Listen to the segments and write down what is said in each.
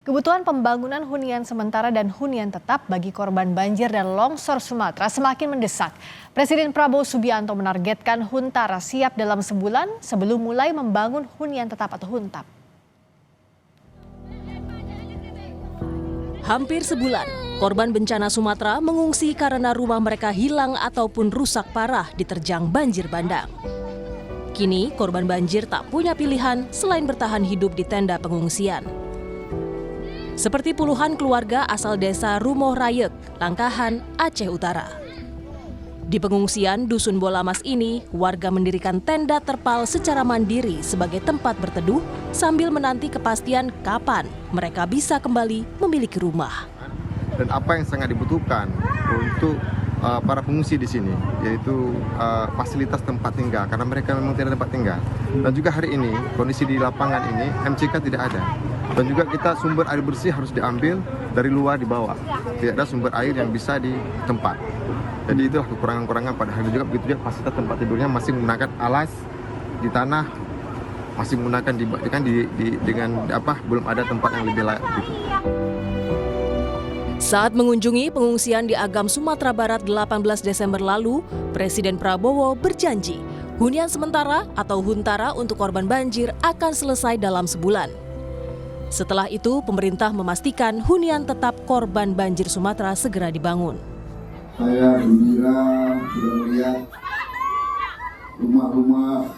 Kebutuhan pembangunan hunian sementara dan hunian tetap bagi korban banjir dan longsor Sumatera semakin mendesak. Presiden Prabowo Subianto menargetkan Huntara siap dalam sebulan sebelum mulai membangun hunian tetap atau Huntap. Hampir sebulan, korban bencana Sumatera mengungsi karena rumah mereka hilang ataupun rusak parah diterjang banjir bandang. Kini, korban banjir tak punya pilihan selain bertahan hidup di tenda pengungsian. Seperti puluhan keluarga asal desa Rumoh Rayek, Langkahan, Aceh Utara. Di pengungsian Dusun Bolamas ini, warga mendirikan tenda terpal secara mandiri sebagai tempat berteduh sambil menanti kepastian kapan mereka bisa kembali memiliki rumah. Dan apa yang sangat dibutuhkan untuk para pengungsi di sini, yaitu fasilitas tempat tinggal, karena mereka memang tidak ada tempat tinggal. Dan juga hari ini, kondisi di lapangan ini, MCK tidak ada. Dan juga kita sumber air bersih harus diambil dari luar di bawah. Tidak ada sumber air yang bisa di tempat. Jadi itulah kekurangan-kekurangan pada hari juga. Begitu juga fasilitas tempat tidurnya masih menggunakan alas di tanah, masih menggunakan belum ada tempat yang lebih layak gitu. Saat mengunjungi pengungsian di Agam, Sumatera Barat 18 Desember lalu, Presiden Prabowo berjanji hunian sementara atau Huntara untuk korban banjir akan selesai dalam sebulan. Setelah itu, pemerintah memastikan hunian tetap korban banjir Sumatera segera dibangun. Saya gembira sudah melihat rumah-rumah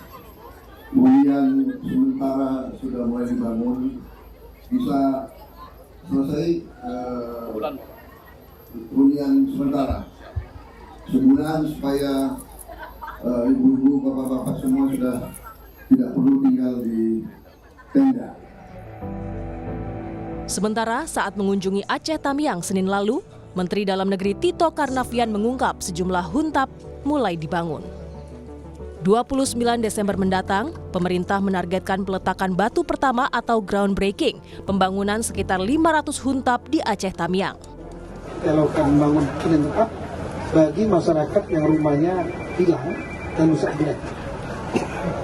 hunian sementara sudah mulai dibangun, bisa selesai hunian sementara sebulan supaya ibu-ibu, bapak-bapak semua sudah tidak perlu tinggal di tenda. Sementara saat mengunjungi Aceh Tamiang Senin lalu, Menteri Dalam Negeri Tito Karnavian mengungkap sejumlah Huntap mulai dibangun. 29 Desember mendatang, pemerintah menargetkan peletakan batu pertama atau groundbreaking pembangunan sekitar 500 Huntap di Aceh Tamiang. Kita lakukan membangun hunian tetap bagi masyarakat yang rumahnya hilang dan rusak berat,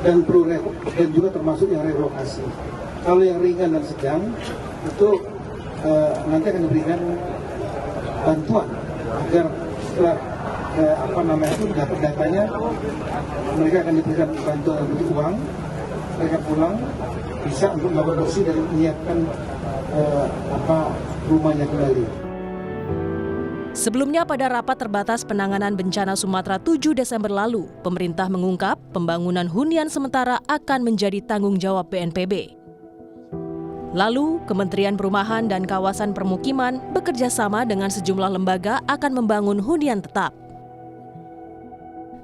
dan juga termasuk yang relokasi. Kalau yang ringan dan sedang itu nanti akan diberikan bantuan agar setelah dapat datanya, mereka akan diberikan bantuan bentuk uang, mereka pulang bisa untuk melakukan bersih dan menyiapkan rumahnya kembali. Sebelumnya pada rapat terbatas penanganan bencana Sumatera 7 Desember lalu, pemerintah mengungkap pembangunan hunian sementara akan menjadi tanggung jawab BNPB. Lalu, Kementerian Perumahan dan Kawasan Permukiman bekerja sama dengan sejumlah lembaga akan membangun hunian tetap.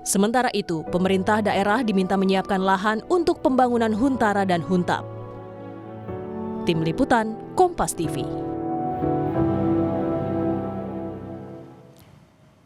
Sementara itu, pemerintah daerah diminta menyiapkan lahan untuk pembangunan Huntara dan Huntap. Tim Liputan, Kompas TV.